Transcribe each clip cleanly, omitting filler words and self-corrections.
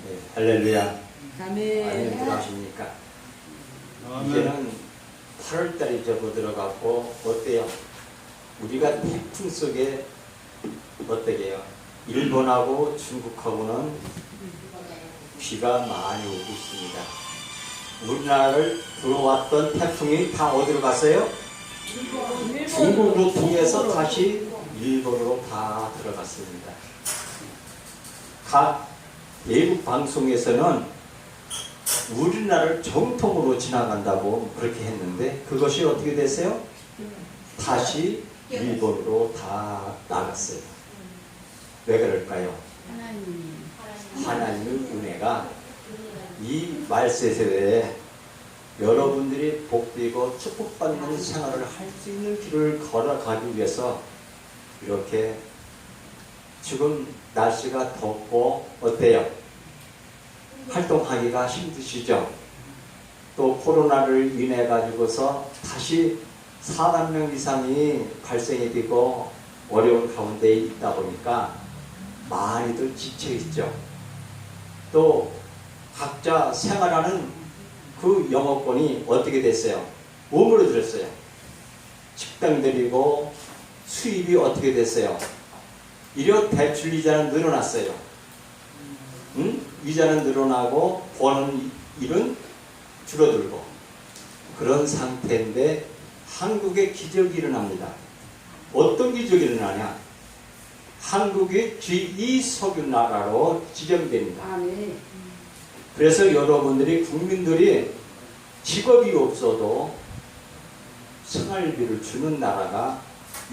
네, 할렐루야. 아멘. 아멘들 하십니까? 이제는 8월달이 접어들어가고 어때요? 우리가 태풍 속에 어떻게요? 일본하고 중국하고는 비가 많이 오고 있습니다. 우리나라를 들어왔던 태풍이 다 어디로 갔어요? 중국으로 통해서 다시 일본으로 다 들어갔습니다. 각 외국 방송에서는 우리나라를 정통으로 지나간다고 그렇게 했는데 그것이 어떻게 됐어요? 다시 일본으로 다 나갔어요. 왜 그럴까요? 하나님의 은혜가 이 말세세대에 여러분들이 복되고 축복받는 생활을 할 수 있는 길을 걸어가기 위해서 이렇게 지금 날씨가 덥고 어때요? 활동하기가 힘드시죠? 또 코로나를 인해 가지고서 다시 4만 명 이상이 발생이 되고 어려운 가운데 있다 보니까 많이들 지쳐 있죠. 또 각자 생활하는 그 영업권이 어떻게 됐어요? 오므러들었어요. 식당들이고 수입이 어떻게 됐어요? 이력 대출 이자는 늘어났어요. 이자는 늘어나고 버는 일은 줄어들고 그런 상태인데 한국에 기적이 일어납니다. 어떤 기적이 일어나냐? 한국이 제2 석유 나라로 지정됩니다. 그래서 여러분들이 국민들이 직업이 없어도 생활비를 주는 나라가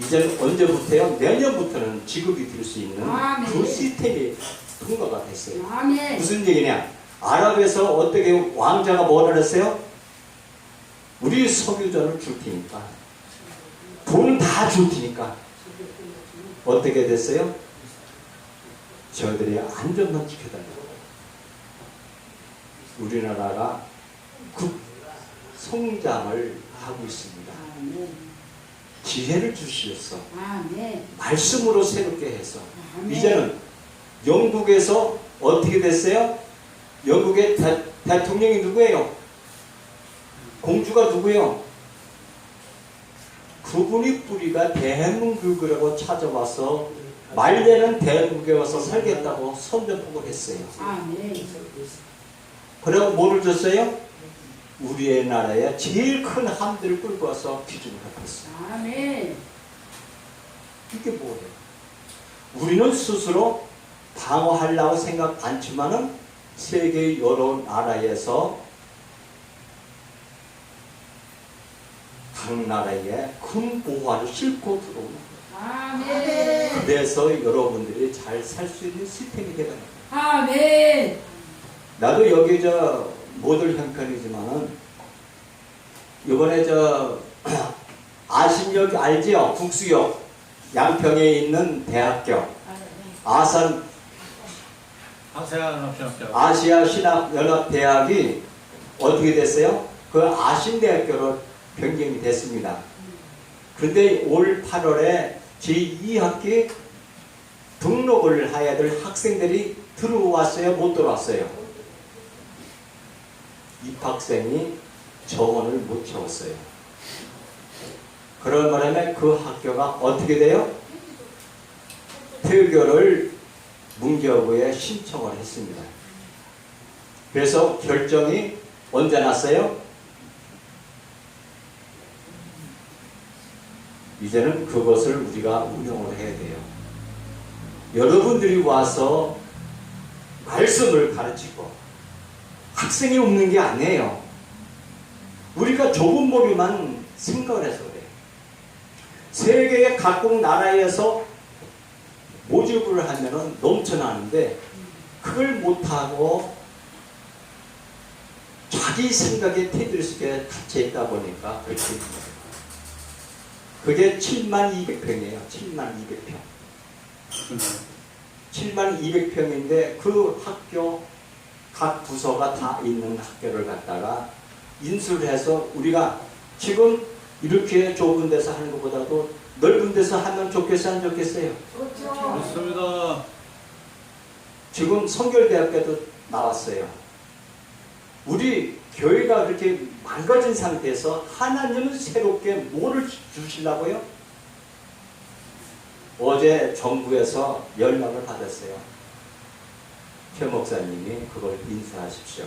이제는 언제부터요? 내년부터는 지급이 될 수 있는 그 시스템이 통과가 됐어요. 무슨 얘기냐? 아랍에서 어떻게 왕자가 뭐라 했어요? 우리 석유전을 줄 테니까 돈은 다 줄 테니까 어떻게 됐어요? 저희들이 안전만 지켜달라고. 우리나라가 성장을 하고 있습니다. 지혜를 주시었어. 말씀으로 새롭게 해서 이제는 영국에서 어떻게 됐어요? 영국의 대통령이 누구예요? 공주가 누구예요? 그분이 뿌리가 대한민국이라고 찾아와서 말년은 대한민국에 와서 살겠다고 선전포고를 했어요. 그리고 뭐를 줬어요? 우리의 나라에 제일 큰 함대를 끌고 와서 기준을 갚았어요. 이게 뭐예요? 우리는 스스로 방어하려고 생각 않지만은 세계 여러 나라에서 각 나라에 큰 보화를 싣고 들어오는 거예요. 그래서 여러분들이 잘 살 수 있는 시스템이 되는 거예요. 나도 여기 모델 형편이지만은 이번에 아신역 알지요? 국수역 양평에 있는 대학교 아시아 신학연합 대학이 어떻게 됐어요? 그 아신대학교로 변경이 됐습니다. 그런데 올 8월에 제2학기 등록을 해야 될 학생들이 들어왔어요? 못 들어왔어요? 입학생이 정원을 못 채웠어요. 그런 바람에 그 학교가 어떻게 돼요? 폐교를 문교부에 신청을 했습니다. 그래서 결정이 언제 났어요? 이제는 그것을 우리가 운영을 해야 돼요. 여러분들이 와서 말씀을 가르치고 학생이 없는 게 아니에요. 우리가 좁은 머리만 생각을 해서 그래요. 세계의 각국 나라에서 모집을 하면은 넘쳐나는데 그걸 못하고 자기 생각에 테두리 속에 갇혀 있다 보니까 그렇게 됩니다. 그게 72,000평이에요. 72,000평. 72,000평인데 그 학교 각 부서가 다 있는 학교를 갖다가 인수를 해서 우리가 지금 이렇게 좁은 데서 하는 것보다도 넓은 데서 하면 좋겠어요? 안 좋겠어요? 그렇죠. 좋습니다. 지금 성결대학교도 나왔어요. 우리 교회가 그렇게 망가진 상태에서 하나님은 새롭게 뭐를 주시려고요? 어제 정부에서 연락을 받았어요. 최 목사님이 그걸 인사하십시오.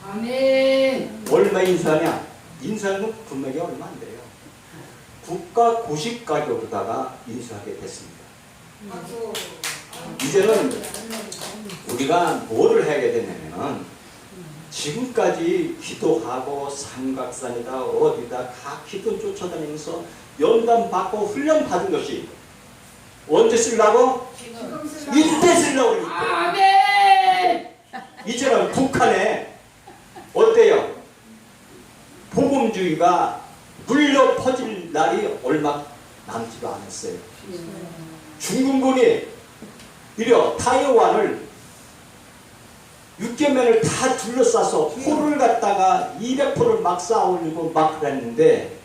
아멘. 얼마 인사하냐? 인사는 금액이 얼마 안 돼요. 국가 고식 가격으로다가 인수하게 됐습니다. 이제는 우리가 뭐를 하게 되냐면 지금까지 기도하고 삼각산이다 어디다 각 기도 쫓아다니면서 연단 받고 훈련 받은 것이 언제 쓰려고? 이때 쓰려고 이때. 아멘. 이제는 북한에 어때요? 복음주의가 물려 퍼질 날이 얼마 남지도 않았어요. 중국군이 이려 타이완을 6개면을 다 둘러싸서 포를 갖다가 200포를 막 쌓아올리고 막 그랬는데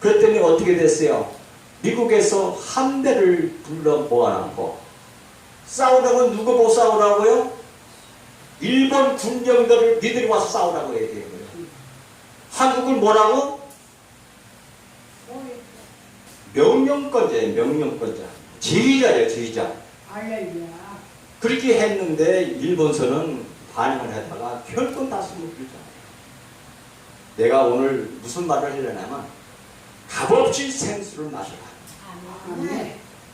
그랬더니 어떻게 됐어요? 미국에서 함대를 불러 모아놓고 싸우라고 누구 보고 싸우라고요? 일본 군병들을 니들이 와서 싸우라고 얘기해요. 한국을 뭐라고? 명령권자예요. 명령권자. 지휘자예요. 지휘자. 그렇게 했는데 일본서는 반응을 하다가 결코 다스못 들잖아요. 내가 오늘 무슨 말을 하려냐면 값없이 생수를 마셔라.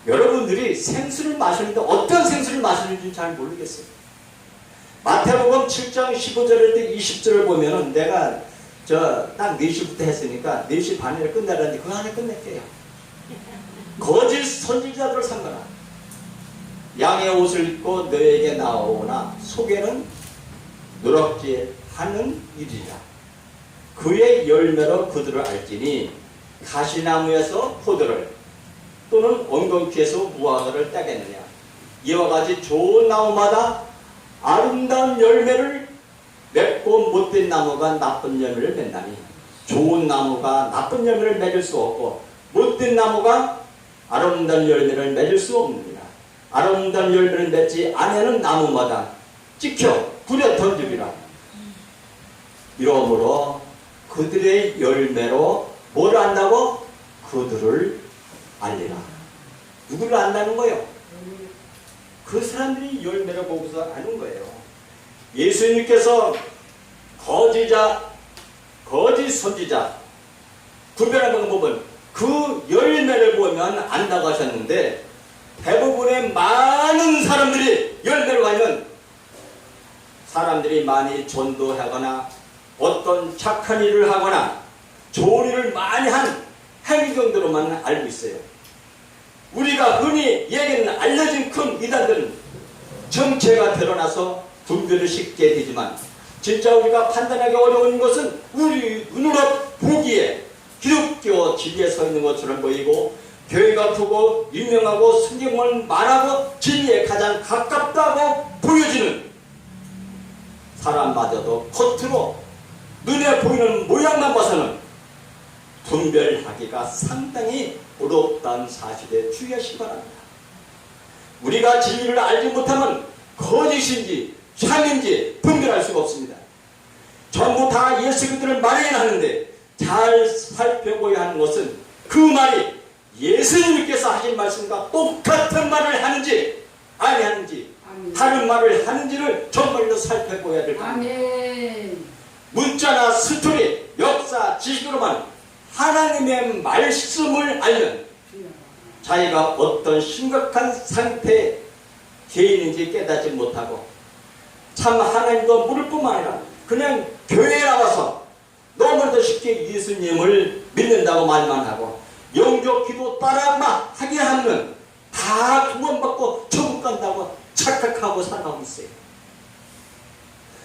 여러분들이 생수를 마시는데 어떤 생수를 마시는지 잘 모르겠어요. 마태복음 7장 15절일 때 20절을 보면은 내가 딱 4시부터 했으니까 4시 반에 끝나라는데 그 안에 끝낼게요. 거짓 선지자들을 삼거나 양의 옷을 입고 너에게 나오나 속에는 누럭지 하는 일이라. 그의 열매로 그들을 알지니 가시나무에서 포도를 또는 엉겅퀴에서 무화과를 따겠느냐. 이와 같이 좋은 나무마다 아름다운 열매를 맺고 못된 나무가 나쁜 열매를 맺나니 좋은 나무가 나쁜 열매를 맺을 수 없고 못된 나무가 아름다운 열매를 맺을 수 없느니라. 아름다운 열매를 맺지 아니하는 나무마다 찍혀 불에 던지리라. 이러므로 그들의 열매로 뭘 안다고? 그들을 알리라. 누구를 안다는 거예요? 그 사람들이 열매를 보고서 아는 거예요. 예수님께서 거짓 선지자 구별하는 방법은 그 열매를 보면 안다고 하셨는데 대부분의 많은 사람들이 열매를 가면 사람들이 많이 전도하거나 어떤 착한 일을 하거나 좋은 일을 많이 한 행위 정도로만 알고 있어요. 우리가 흔히 얘기하는 알려진 큰 이단들은 정체가 드러나서 분별이 쉽게 되지만 진짜 우리가 판단하기 어려운 것은 우리 눈으로 보기에 기독교 진리에 서 있는 것처럼 보이고 교회가 크고 유명하고 성경을 말하고 진리에 가장 가깝다고 보여지는 사람마저도 겉으로 눈에 보이는 모양만 봐서는 분별하기가 상당히 어렵다는 사실에 주의하시기 바랍니다. 우리가 진리를 알지 못하면 거짓인지 참인지 분별할 수가 없습니다. 전부 다 예수 그리스도를 말하긴 하는데 잘 살펴보아야 하는 것은 그 말이 예수님께서 하신 말씀과 똑같은 말을 하는지 아니하는지 다른 말을 하는지를 정말로 살펴보아야 될 겁니다. 문자나 스토리, 역사, 지식으로만 하나님의 말씀을 알면 자기가 어떤 심각한 상태에 계인인지 깨닫지 못하고 참 하나님도 물을 뿐만 아니라 그냥 교회에 나와서 너무나도 쉽게 예수님을 믿는다고 말만 하고 영적 기도 따라만 하게 하면 다 구원받고 천국 간다고 착각하고 살아가고 있어요.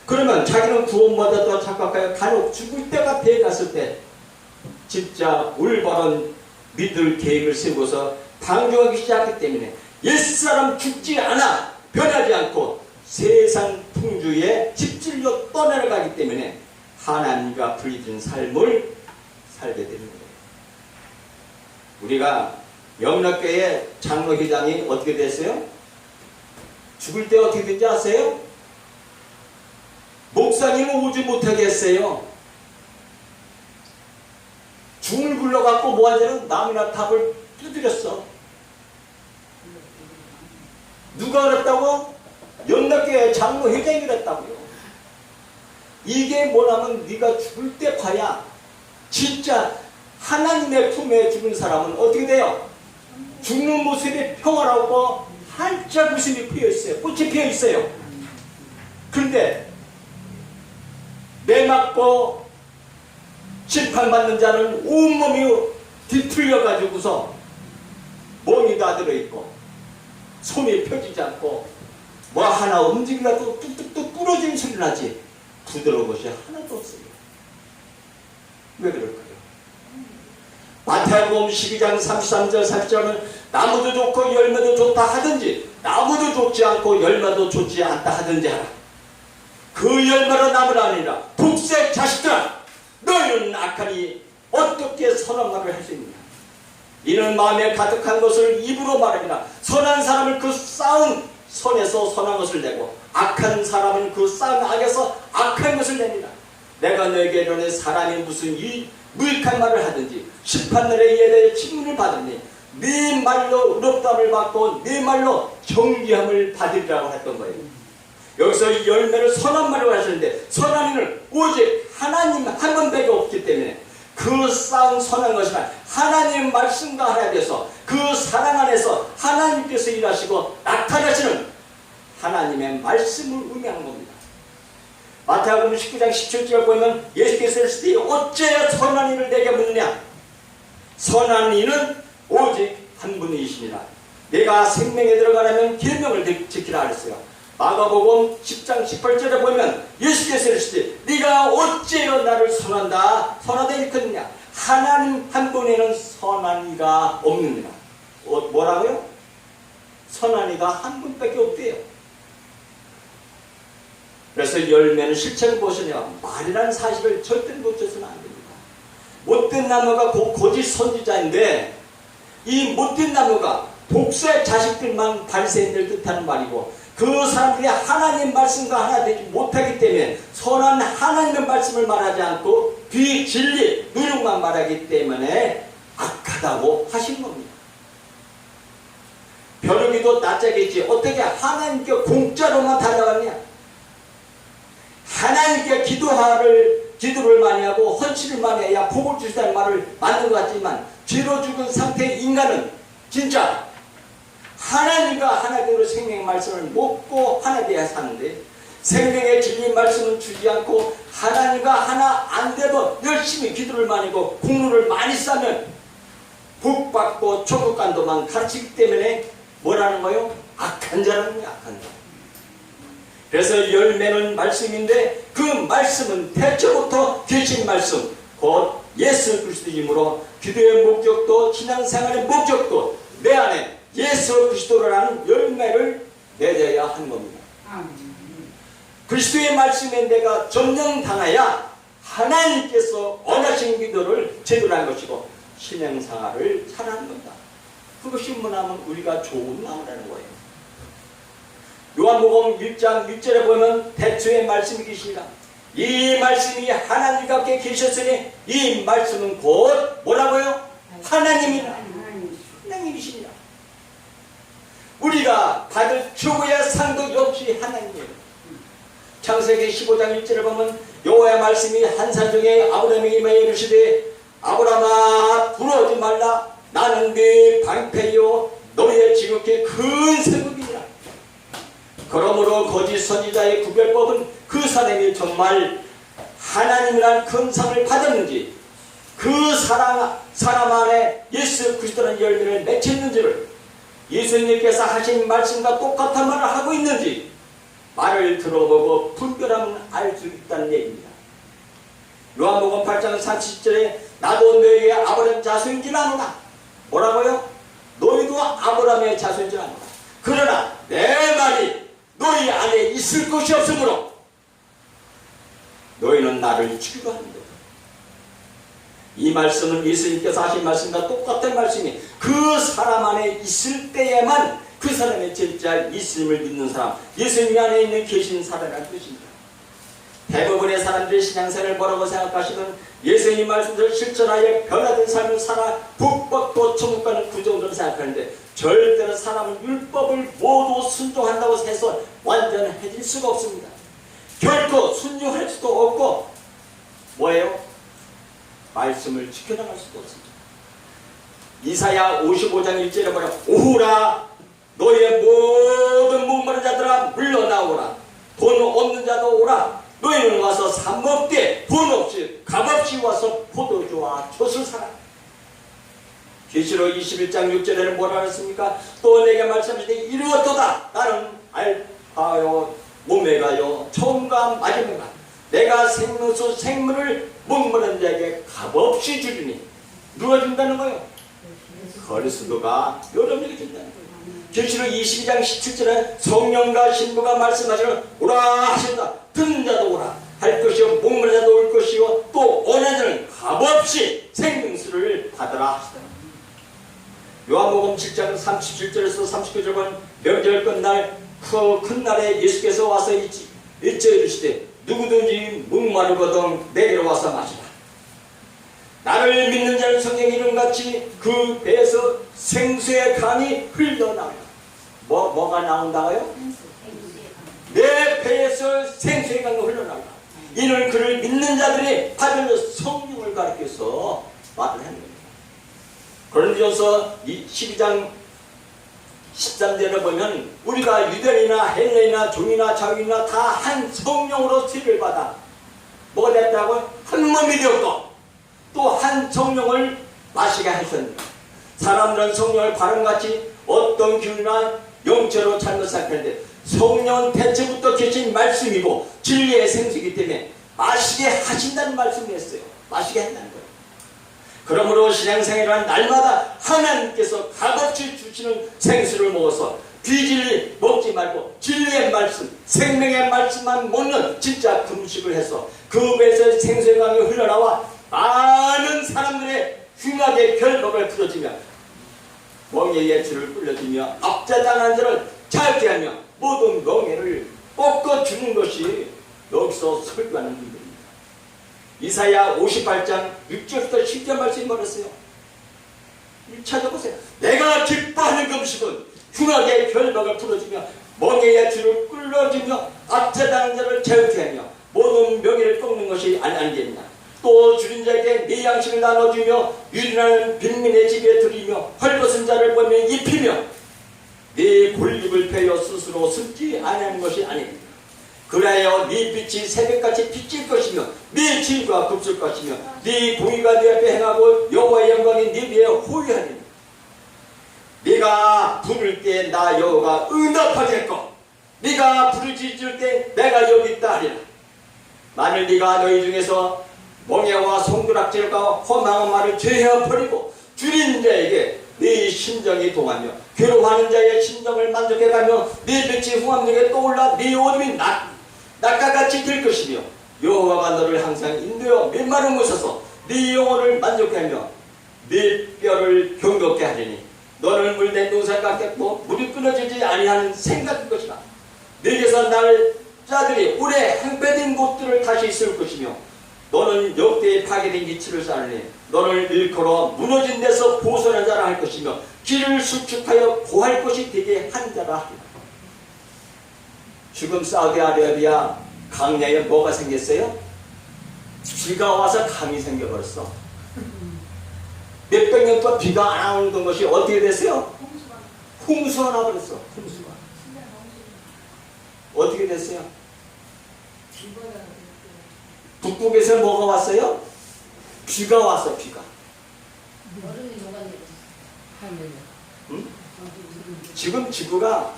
그러면 자기는 구원받았다고 착각하여 간혹 죽을 때가 되어갔을 때 진짜 올바른 믿을 계획을 세우고서 방종하기 시작했기 때문에 옛사람 죽지 않아 변하지 않고 세상 풍주에 집질로 떠내려가기 때문에 하나님과 불리는 삶을 살게 되는 거예요. 우리가 영락교회 장로회장이 어떻게 됐어요? 죽을 때 어떻게 된지 아세요? 목사님은 오지 못하게 했어요. 중을 굴러갖고 모한테는 나무나 탑을 두드렸어. 누가 그랬다고? 연락교회 장로 회장이 그랬다고요. 이게 뭐냐면 네가 죽을 때 봐야 진짜 하나님의 품에 죽은 사람은 어떻게 돼요? 죽는 모습이 평화롭고 한짝 웃음이 피어있어요. 꽃이 피어있어요. 그런데 매 맞고 심판받는 자는 온몸이 뒤틀려가지고서 몸이 다 들어있고 손이 펴지지 않고 뭐 하나 움직이라도 뚝뚝뚝 부러지는 소리 나지 부드러운 것이 하나도 없어요. 왜 그럴까요? 마태복음 12장 33절 40절은 나무도 좋고 열매도 좋다 하든지 나무도 좋지 않고 열매도 좋지 않다 하든지 하라. 그 열매로 남을 아니라 독색 자식들아 너희는 악하니 어떻게 선한 말을 할 수 있느냐. 이는 마음에 가득한 것을 입으로 말하니라. 선한 사람은 그 쌓은 선에서 선한 것을 내고 악한 사람은 그 쌓은 악에서 악한 것을 냅니다. 내가 너에게 이르노니 사람이 무슨 무익한 말을 하든지 심판날에 이에 대해 질문을 받으니 네 말로 의롭다함을 받고 네 말로 정죄함을 받으리라고 했던 거예요. 여기서 이 열매를 선한 말을 하시는데 선한 이는 오직 하나님 한 분밖에 없기 때문에 그 쌓은 선한 것이란 하나님의 말씀과 하나님께서 그 사랑 안에서 하나님께서 일하시고 나타나시는 하나님의 말씀을 의미하는 겁니다. 마태복음 19장 17절 보면 예수께서 이르시되 어째 선한 이를 내게 묻느냐. 선한 이는 오직 한 분이시니라. 내가 생명에 들어가려면 계명을 지키라 하셨어요. 마가복음 10장 18절에 보면 예수께서 이르시되 네가 어째로 나를 선하다 일컫느냐. 하나님 한 분에는 선한 이가 없느니라. 뭐라고요? 선한 이가 한 분밖에 없대요. 그래서 열매는 실체를 보시냐 말이라는 사실을 절대 놓쳐서는 안 됩니다. 못된 나무가 고지 선지자인데 이 못된 나무가 독세 자식들만 발생될 듯한 말이고 그 사람들이 하나님 말씀과 하나 되지 못하기 때문에 선한 하나님의 말씀을 말하지 않고 비진리 누룩만 말하기 때문에 악하다고 하신 겁니다. 벼룩이도 낯짝이지 어떻게 하나님께 공짜로만 달려갔냐. 하나님께 기도를 많이 하고 헌신을 많이 해야 복을 주시다는 말을 맞는 것 같지만 죄로 죽은 상태의 인간은 진짜 하나님과 하나님으로 생명의 말씀을 먹고 하나 되어야 사는데 생명의 진리 말씀은 주지 않고 하나님과 하나 안 돼도 열심히 기도를 많이 하고 공로를 많이 쌓으면 복 받고 천국간도만 가르치기 때문에 뭐라는 거요? 악한 자라는 거예요. 악한 자. 그래서 열매는 말씀인데 그 말씀은 태초부터 계신 말씀 곧 예수 그리스도이므로 기도의 목적도 신앙생활의 목적도 내 안에 예수 그리스도라는 열매를 맺어야 하는 겁니다. 그리스도의 말씀에 내가 점령당하야 하나님께서 원하신 기도를 제대로 한 것이고 신앙생활을 잘하는 겁니다. 그것이 뭐냐면 우리가 좋은 나무라는 거예요. 요한복음 1장 6절에 보면 태초의 말씀이 계시니라. 이 말씀이 하나님과 함께 계셨으니 이 말씀은 곧 뭐라고요? 하나님이라. 하나님이시니라. 우리가 받을 최고의 상도 역시 하나님이에요. 창세기 15장 1절에 보면 여호와의 말씀이 한 산 중에 아브라함에게 임하여 이르시되 아브라함아 두려워하지 말라. 나는 네 방패요 너희의 지극히 큰 세력이니라. 그러므로 거짓 선지자의 구별법은 그 사람이 정말 하나님이란 큰 상을 받았는지 그 사람 안에 예수 그리스도라는 열매를 맺혔는지를 예수님께서 하신 말씀과 똑같은 말을 하고 있는지 말을 들어보고 분별하면 알 수 있다는 얘기입니다. 요한복음 8장 30절에 나도 너희의 아브라함 자손인줄 아노라. 뭐라고요? 너희도 아브라함의 자손인줄 아노라. 그러나 내 말이 너희 안에 있을 것이 없으므로 너희는 나를 죽이려 하는 거다. 이 말씀은 예수님께서 하신 말씀과 똑같은 말씀이 그 사람 안에 있을 때에만 그 사람의 진짜 예수님을 믿는 사람, 예수님 안에 있는 계신 사람이라는 뜻입니다. 대부분의 사람들이 신앙생활을 뭐라고 생각하시면 예수님 말씀을 실천하여 변화된 삶을 살아 북박도 천국 가는 그 정도로 생각하는데, 절대로 사람은 율법을 모두 순종한다고 해서 완전해질 수가 없습니다. 결코 순종할 수도 없고 뭐예요? 말씀을 지켜나갈 수도 없습니다. 이사야 55장 1절에 보면 오후라 너희의 모든 목마른 자들아 물러나오라. 돈 없는 자도 오라. 너희는 와서 사 먹되 돈 없이 값없이 와서 포도주와 젖을 사라. 계시록 21장 6절에는 뭐라 했습니까? 또 내게 말씀하시되 이루었도다. 나는 알파요 오메가요 처음과 마지막이라. 내가 생명수 생물을 목마른 자에게 값없이 주리니. 누가 준다는 거예요? 그리스도가 여러분에게 준다는 거예요. 계시록 22장 17절에 성령과 신부가 말씀하시는 오라 하신다. 듣는 자도 오라 할 것이요 목마른 자도 올 것이요 또 원하는 자는 값없이 생명수를 받으라 하시다. 요한복음 7장 37절에서 39절 보면 명절 끝날 그 큰 날에 예수께서 와서 일찍 이르시되 누구든지 목마르거든 내게로 와서 마시라. 나를 믿는 자는 성경 이름같이 그 배에서 생수의 강이 흘러나와요. 뭐가 나온다고요? 내 배에서 생수의 강이 흘러나온다. 이는 그를 믿는 자들이 받은 성령을 가리켜서 말을 하는 겁니다. 고린도전서 12장 13절을 보면 우리가 유대인이나 헬레인이나 종이나 자유인이나 다 한 성령으로 세례를 받아 뭐가 됐다고? 한 몸이 되었고 또 한 성령을 마시게 하셨습니다. 사람들은 성령을 바람같이 어떤 기운이나 영체로 잘못 생각하는데 성령은 대체부터 계신 말씀이고 진리의 생수이기 때문에 마시게 하신다는 말씀을 했어요. 마시게 한다는 거예요. 그러므로 신앙생활은 날마다 하나님께서 값없이 주시는 생수를 먹어서 비진리 먹지 말고 진리의 말씀, 생명의 말씀만 먹는 진짜 금식을 해서 그 배에서 생수의 강이 흘러나와 많은 사람들의 흉악의 결박을 풀어주며 멍에의 줄을 끌려주며 압자당한 자를 자유케 하며 모든 명예를 꺾어주는 것이 여기서 설교하는 분들입니다. 이사야 58장 6절부터 10절 말씀이 말했어요. 찾아보세요. 내가 기뻐하는 금식은 흉악의 결박을 풀어주며 멍에의 줄을 끌어주며 압자당한 자를 자유케 하며 모든 명예를 꺾는 것이 아니겠냐. 또 줄인 자에게 네 양식을 나눠주며 유린하는 빈민의 집에 들이며 헐벗은 자를 보며 입히며 네 골입을 베어 스스로 숨지 아니하는 것이 아닙니다. 그래야 네 빛이 새벽같이 비칠 것이며 네 질과 급설 것이며 네 공의가 네 앞에 행하고 여호와의 영광이 네 위에 호위하리니 네가 부를 때 나 여호와가 응답하겠고 네가 부르짖을 때 내가 여기 있다 하리라. 만일 네가 너희 중에서 멍에와 송두락질과 허망한 말을 제하여 버리고 줄인 자에게 네 심정이 동하며 괴로워하는 자의 심정을 만족해가며 네 빛이 후암역에 떠올라 네 어둠이 낙가같이 될 것이며 여호와가 너를 항상 인도여 메마른 곳에서 네 영혼을 만족하며 네 뼈를 경겁게 하리니 너를 물된 동산 같겠고 물이 끊어지지 아니하는 생각일 것이다. 너에게서 나를 자들이 오래 항배된 곳들을 다시 있을 것이며 너는 역대에 파괴된 기치를 쌓으니 너를 일컬어 무너진 데서 보선한 자라 할 것이며 길을 수축하여 고할 것이 되게 한 자라 하리라. 지금 사우디아라비아 강야에 뭐가 생겼어요? 비가 와서 강이 생겨버렸어. 몇백 년 동안 비가 안 오는 것이 어떻게 됐어요? 홍수가 나버렸어. 홍수가. 어떻게 됐어요? 북극에서 뭐가 왔어요? 비가 왔어. 비가. 응? 지금 지구가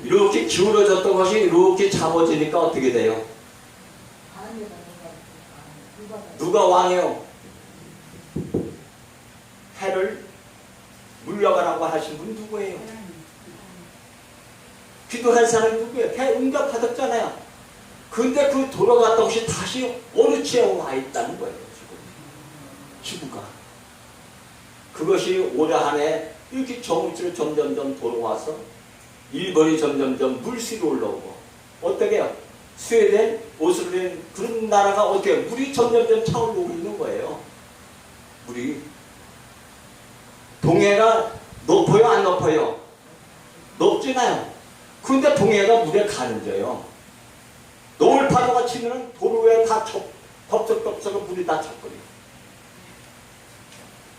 이렇게 기울어졌던 것이 이렇게 잡아지니까 어떻게 돼요? 누가 왕이에요? 해를 물러가라고 하신 분 누구예요? 기도한 사람이 누구예요? 해 응답받았잖아요. 근데 그 돌아갔다 혹시 다시 어느 지에 와 있다는 거예요. 지구가. 그것이 올해 한 해 이렇게 정치로 점점점 돌아와서 일본이 점점점 물수로 올라오고 어떻게 해요? 스웨덴, 오스트리아 그런 나라가 어떻게 물이 점점점 차오르고 있는 거예요. 물이 동해가 높아요, 안 높아요? 높지나요? 근데 동해가 물에 가는져요. 노을 파도가 치면 도로에 다 덥석덥석 물이 다 쳤거든요.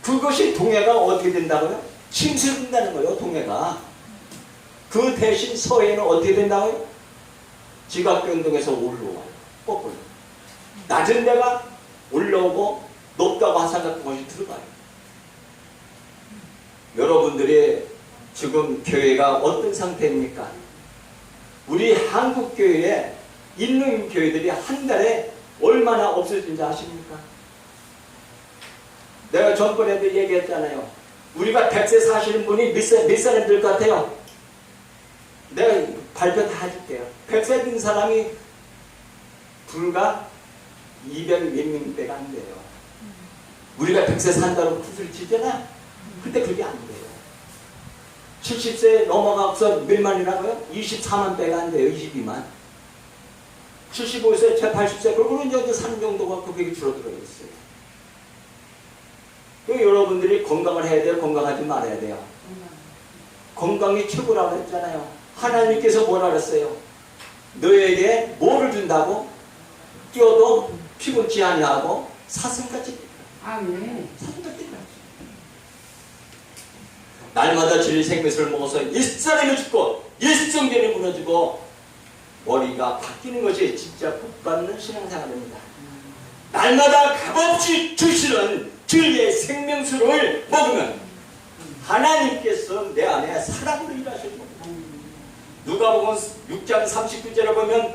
그것이 동해가 어떻게 된다고요? 침수된다는 거예요, 동해가. 그 대신 서해는 어떻게 된다고요? 지각변동에서 올라와요. 거꾸로. 낮은 데가 올라오고 높다고 화산 같은 것이 들어가요. 여러분들이 지금 교회가 어떤 상태입니까? 우리 한국 교회에 있는 교회들이 한 달에 얼마나 없어진지 아십니까? 내가 전번에도 얘기했잖아요. 우리가 100세 사시는 분이 몇 살이 될 것 같아요? 내가 발표 다 해줄게요. 100세 된 사람이 불과 200 몇 명대가 안 돼요. 우리가 100세 산다고 구슬 치잖아? 그때 그게 안 돼요. 70세 넘어가서 몇만이라고요? 24만 배가 안 돼요. 22만. 75세, 80세, 그러고는 이제 3 정도가 그게 줄어들어 있어요. 여러분들이 건강을 해야 돼요? 건강하지 말아야 돼요? 건강이 최고라고 했잖아요. 하나님께서 뭐라 그랬어요? 너에게 뭐를 준다고? 뛰어도 피곤치 아니하고 사슴같이 아멘. 사슴같이 날마다 진리 생명수를 먹어서 옛사람이 죽고 옛성전이 무너지고 머리가 바뀌는 것이 진짜 복받는 신앙생활입니다. 날마다 값없이 주시는 진리의 생명수를 먹으면 하나님께서 내 안에 사랑으로 일하실 겁니다. 누가복음 6장 39절에 보면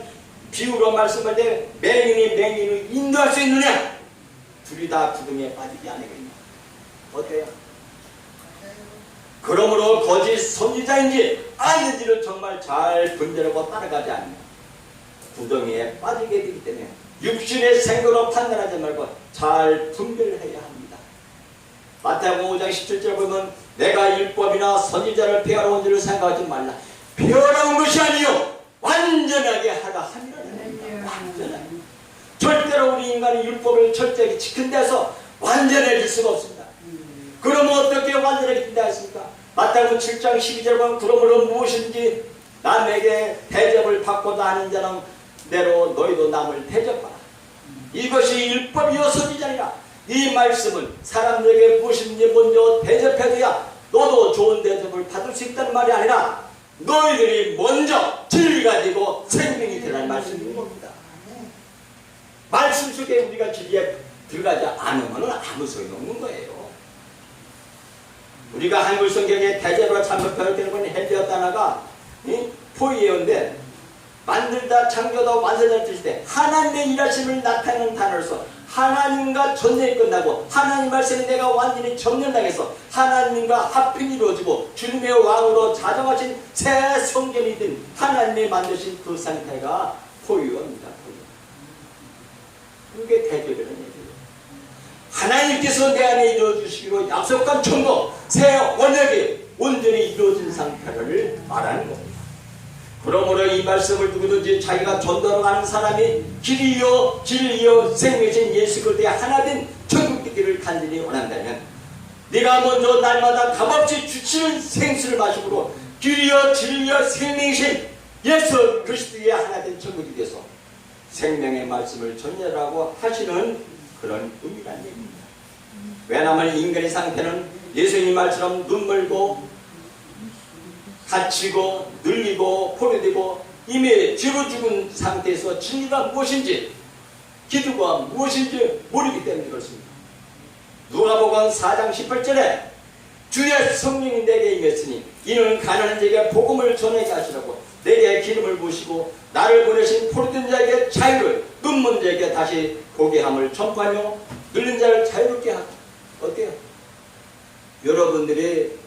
비유로 말씀할 때 맹인을 인도할 수 있느냐? 둘이 다 구덩이에 빠지지 않으겠냐? 어때요? 그러므로 거짓 선지자인지 아닌지를 정말 잘 분별하고 따라가지 않으면 구덩이에 빠지게 되기 때문에 육신의 생각으로 판단하지 말고 잘 분별해야 합니다. 마태복음 5장 17절에 보면 내가 율법이나 선지자를 폐하러 온 줄을 생각하지 말라. 폐하러 온 것이 아니요 완전하게 하라 함이라. 완전하게. 절대로 우리 인간이 율법을 철저하게 지킨 데서 완전해질 수가 없습니다. 그러면 어떻게 완전해진다 했습니까? 마태복음 7장 12절 보면 그러므로 무엇인지 남에게 대접을 받고자 하는 자는 내로 너희도 남을 대접하라. 이것이 율법이요 선지자니라. 이 말씀은 사람들에게 무엇인지 먼저 대접해줘야 너도 좋은 대접을 받을 수 있다는 말이 아니라 너희들이 먼저 진리 가지고 생명이 되라는 말씀인 겁니다. 말씀 속에 우리가 진리에 들어가지 않으면 아무 소용이 없는 거예요. 우리가 한글 성경에 대제로 잘못 배웠다는 건 헨리어 다나가 포이에요인데 만들다 창조다 완성할 뜻일 때 하나님의 일하심을 나타내는 단어로서 하나님과 전쟁이 끝나고 하나님 말씀에 내가 완전히 정렬당해서 하나님과 합편이 이루어지고 주님의 왕으로 자정하신 새 성전이 된 하나님이 만드신 그 상태가 포유입니다. 그게 대제라는 얘기예요. 하나님께서 내 안에 이루어주시기로 약속한 천국 새 언약이 온전히 이루어진 상태를 말하는 겁니다. 그러므로 이 말씀을 누구든지 자기가 전도하러 가는 사람이 길이요 진리요 생명이신 예수 그리스도의 하나된 천국 되기를 간절히 원한다면 네가 먼저 날마다 값없이 주시는 생수를 마시므로 길이요 진리요 생명이신 예수 그리스도의 하나된 천국이 되어서 생명의 말씀을 전하라고 하시는 그런 의미란 얘기입니다. 왜냐하면 인간의 상태는 예수님 말처럼 눈물고 갇히고 눌리고 포로되고 이미 죄로 죽은 상태에서 진리가 무엇인지 기도가 무엇인지 모르기 때문에 그렇습니다. 누가복음 4장 18절에 주의 성령이 내게 임했으니 이는 가난한 자에게 복음을 전하게 하시라고 내게 기름을 부으시고 나를 보내신 포로된 자에게 자유를 눈먼 자에게 다시 보게 함을 전파하며 눌린 자를 자유롭게 하고 어때요? 여러분들이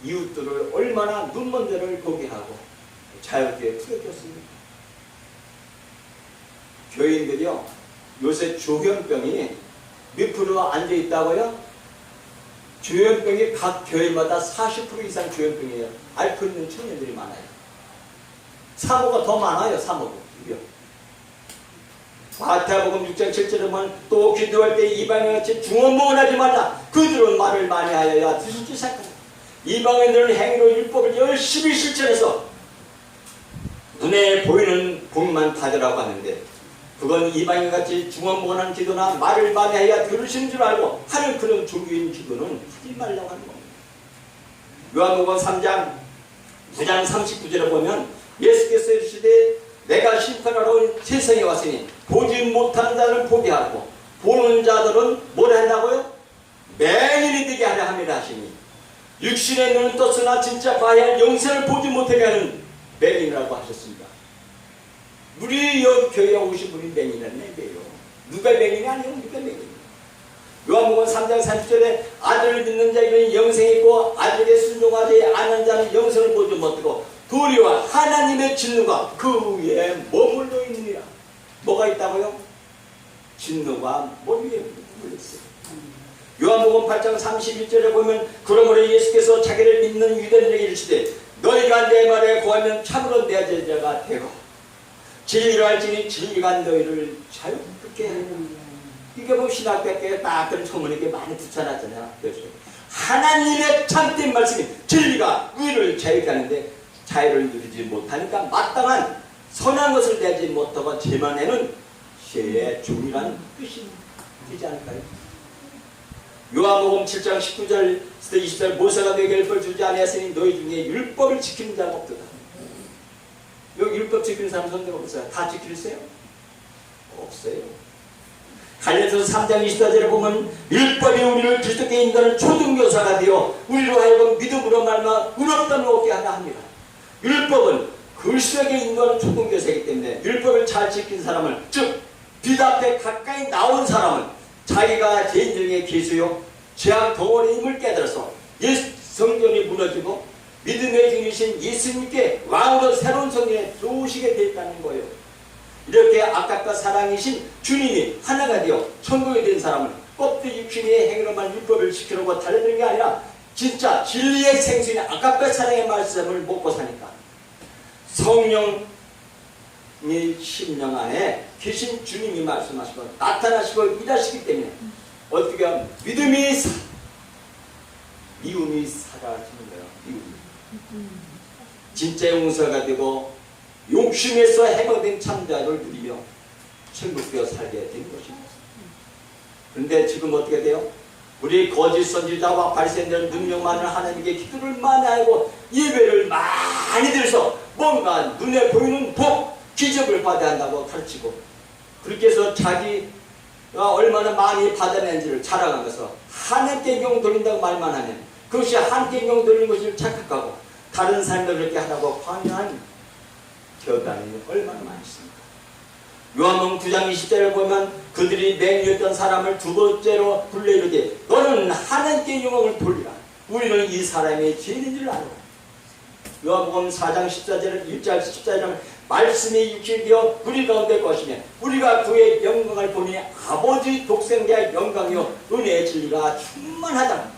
이웃들을 얼마나 눈먼 자를 보게 하고 자유롭게 풀어줬습니까? 교인들이요 요새 조현병이 몇 프로 앉아있다고요? 조현병이 각 교회마다 40% 이상 조현병이에요. 앓고 있는 청년들이 많아요. 사모가 더 많아요. 사모도 마태복음 6장 7절에 보면 또 기도할 때 이방인같이 중언부언하지 말라. 그들은 말을 많이 하여야 들을지 생각하라. 이방인들은 행위로 율법을 열심히 실천해서 눈에 보이는 복만 받으라고 하는데, 그건 이방인같이 중언부언하는 기도나 말을 많이 해야 들으시는 줄 알고 하는 그런 종교인 기도는 하지 말라고 하는 겁니다. 요한복음 3장 9장 39절에 보면 예수께서 이르시되 내가 심판하러 온 세상에 왔으니 보지 못하는 자를 보게 하고 보는 자들은 뭘 한다고요? 맹인이 되게 하려 함이라 하시니, 육신의 눈은 떴으나 진짜 봐야 할 영생을 보지 못하게 하는 맹인이라고 하셨습니다. 우리 여기 교회에 오신 분이 맹인이라는 얘기예요. 누가 맹인이 아니에요. 누가 맹인이에요. 요한복음 3장 30절에 아들을 믿는 자에게는 영생이 있고 아들에게 순종하지 않는 자는 영생을 보지 못하고 도리와 하나님의 진노가 그 위에 머물러 있느니라. 뭐가 있다고요? 진노가 머리 위에 머물러 있어요. 요한복음 8장 31절에 보면 그러므로 예수께서 자기를 믿는 유대인에게 이르시되 너희가 내 말에 구하면 참으로 내 제자가 되고 진리를 알지니 진리가 너희를 자유롭게 하느니라. 이게 뭐 신학교에 딱 그런 소문이 많이 붙여놨잖아요. 그래서 하나님의 참된 말씀이 진리가 우리를 자유케 하는데 자유를 누리지 못하니까 마땅한 선한 것을 내지 못하고 제만에는 죄의 종이라는 뜻이 되지 않을까요? 요한복음 7장 19절 20절 모세가 너에게 율법을 주지 아니하였으니 너희 중에 율법을 지키는 자가 없도다. 여기 율법 지키는 사람 손들어 보세요. 다 지키세요? 없어요. 갈라디아서 3장 24절에 보면 율법이 우리를 그리스도께 인도하는 초등교사가 되어 우리로 하여금 믿음으로 말미암아 의롭다함을 얻게 하라 합니다. 율법은 그리스도에게 인도하는 초등교사이기 때문에 율법을 잘 지킨 사람을, 즉 빛 앞에 가까이 나온 사람은 자기가 죄인 중에 계수요 죄악 덩어리임을 깨달아서 성전이 무너지고 믿음의 중이신 예수님께 왕으로 새로운 성전에 들어오시게 됐다는 거예요. 이렇게 아깝과 사랑이신 주님이 하나가 되어 천국에 된 사람은 껍데기 육신의 행위로만 율법을 지키려고 달려드는 게 아니라 진짜 진리의 생수인 아깝과 사랑의 말씀을 먹고 사니까 성령이 심령 안에 계신 주님이 말씀하시고 나타나시고 일하시기 때문에 어떻게 하면 믿음이 미움이 사라지는 거예요. 미움이 진짜 용서가 되고 욕심에서 해방된 참자를 누리며 천국되어 살게 된 것입니다. 그런데 지금 어떻게 돼요? 우리 거짓 선지자와 바리새인들은 능력 많은 하나님께 기도를 많이 하고 예배를 많이 드려서 뭔가 눈에 보이는 복, 기적을 받아야 한다고 가르치고 그렇게 해서 자기가 얼마나 많이 받아낸지를 자랑하면서 하나님께 영 돌린다고 말만 하면 그것이 하나님께 영 돌리는 것을 착각하고 다른 사람들 그렇게 하라고 관여한 교단이 얼마나 많이 있습니까? 요한복음 9장 20절을 보면 그들이 맹인이었던 사람을 두 번째로 불러 이르되 너는 하나님께 영광을 돌리라. 우리는 이 사람의 죄인인 줄 알아. 요한복음 4장 14절 1절 14절은 말씀이 육신이 되어 우리 가운데 것이며 우리가 그의 영광을 보니 아버지 독생자의 영광이요 은혜의 진리가 충만하다.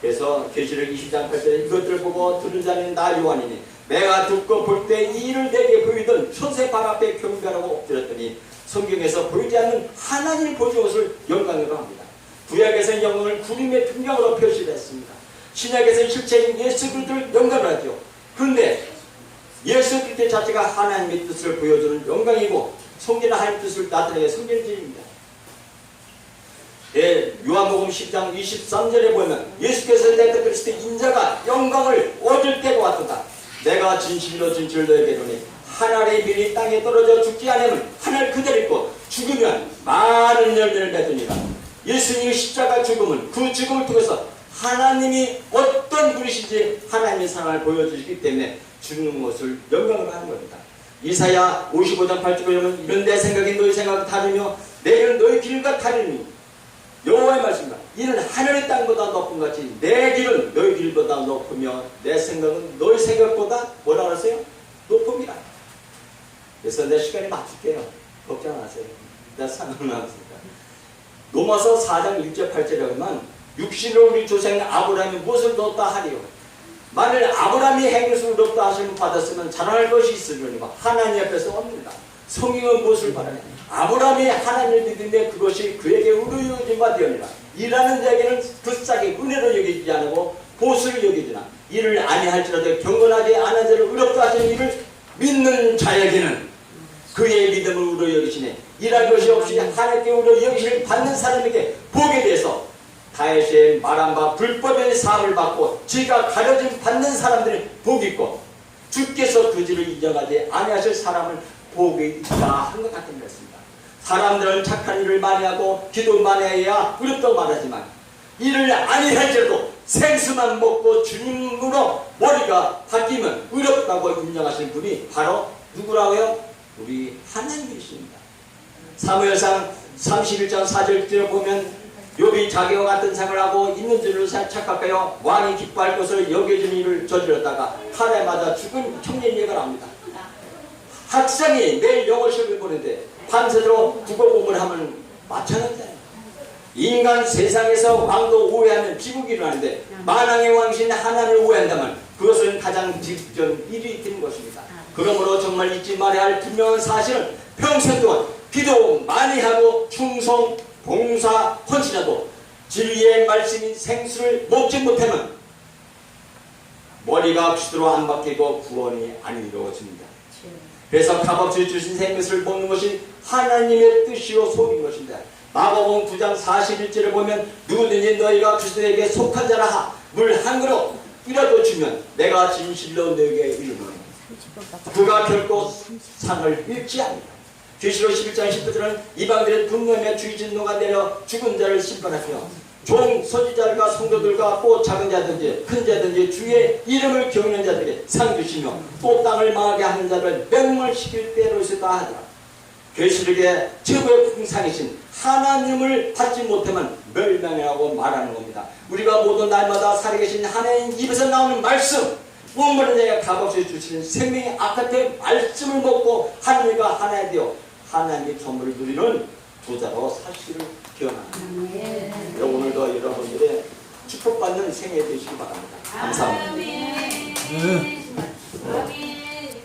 그래서 계시록 20장 8절에 이것들을 보고 들은 자는 나 요한이니 내가 듣고 볼 때 이 일을 내게 보이던 천세 발 앞에 경배하라고 엎드렸더니 성경에서 보이지 않는 하나님을 보여준 것을 영광이라고 합니다. 구약에서는 영광을 구름의 등장으로 표시를 했습니다. 신약에서는 실체인 예수 그리스도를 영광을 하죠. 그런데 예수 그리스도 자체가 하나님의 뜻을 보여주는 영광이고 성경은 하나님의 뜻을 나타내는 성경입니다. 요한복음 10장 23절에 보면 예수께서 내가 그리스도 인자가 영광을 얻을 때가 왔도다. 내가 진실로 진실로 너에게 이르노니 하늘의 밀이 땅에 떨어져 죽지 않으면 하늘 그대로 있고 죽으면 많은 열매를 맺으니라. 예수님의 십자가 죽음은 그 죽음을 통해서 하나님이 어떤 분이신지 하나님의 사랑을 보여주시기 때문에 죽는 것을 영광으로 하는 겁니다. 이사야 55장 8절에 보면 이런 내 생각이 너희 생각과 다르며 내 길은 너희 길과 다르니 여호와의 말씀입니다. 이는 하늘의 땅보다 높은 같이 내 길은 너희 길보다 높으며 내 생각은 너희 생각보다 뭐라 그러세요? 높음이라. 그래서 내 시간에 맞출게요. 걱정 안 하세요. 내가 상관없습니다. 로마서 4장 1절 8절에 보면 육신으로 우리 조상 아브라함이 무엇을 얻었다 하리요. 만일 아브라함이 행위를 얻었다 하시면 받았으면 자랑할 것이 있으려니와 하나님 앞에서 없습니다. 성경은 무엇을 말하냐? 아브라함이 하나님을 믿는데 그것이 그에게 의로 여겨진 바 되었느니라. 일하는 자에게는 불쌍히 은혜로 여기지 않고 보수를 여기지나 이를 아니할지라도 경건하지 않은 자를 의롭다 하시는 이를 믿는 자에게는 그의 믿음을 의로 여기시네. 일할 것이 없이 하나님께 의로 여기시를 받는 사람에게 복에 대해서 다윗의 말한 바 불법의 사함을 받고 지가 가려짐 받는 사람들은 복이 있고 주께서 그 죄를 인정하지 아니하실 사람은 복이 있다 한 것 같은 것입니다. 사람들은 착한 일을 많이 하고 기도 많이 해야 의롭다고 말하지만 이를 아니할지라도 생수만 먹고 주님으로 머리가 바뀌면 의롭다고 인정하시는 분이 바로 누구라고요? 우리 하나님이십니다. 사무엘상 31장 4절에 보면 욥이 자기와 같은 생을 하고 있는 줄로 착각하여 왕이 기뻐할 것을 여겨진 일을 저질렀다가 칼에 맞아 죽은 청년 얘기가 나옵니다. 학생이 내일 영어 시험을 보는데 밤새도록 국어 공부를 하면 마찬가지예요. 인간 세상에서 왕도 오해하면 비극이 일어나는데 만왕의 왕신 하나님을 오해한다면 그것은 가장 직전 일이 되는 것입니다. 그러므로 정말 잊지 말아야 할 분명한 사실은 평생 동안 기도 많이 하고 충성, 봉사, 헌신하도 진리의 말씀인 생수를 먹지 못하면 머리가 휘두로 안 바뀌고 구원이 안 이루어집니다. 그래서 값없이 주신 생명수를 먹는 것이 하나님의 뜻이요 속인 것입니다. 마가복음 9장 41절을 보면 누구든지 너희가 그리스도에게 속한 자라 물 한 그릇이라도 주면 내가 진실로 너에게 이르노니 그가 결코 상을 잃지 않는다. 계시록 11장 10절은 이방들의 분노에 주의 진노가 내려 죽은 자를 심판하며 종 선지자들과 성도들과 또 작은 자든지 큰 자든지 주의 이름을 경외하는 자들에게 상 주시며 또 땅을 망하게 하는 자를 멸망시킬 때로 있었다 하더라. 계시록의 최고의 풍상이신 하나님을 받지 못하면 멸망이라고 말하는 겁니다. 우리가 모두 날마다 살아계신 하나님 입에서 나오는 말씀, 무엇보다 내가 값없이 주시는 생명의 아까의 말씀을 먹고 하나님과 하나가 되어 하나님의 선물을 누리는 부자로 사시기를 기원합니다. 오늘도 여러분들의 축복받는 생애 되시기 바랍니다. 감사합니다. 아멘.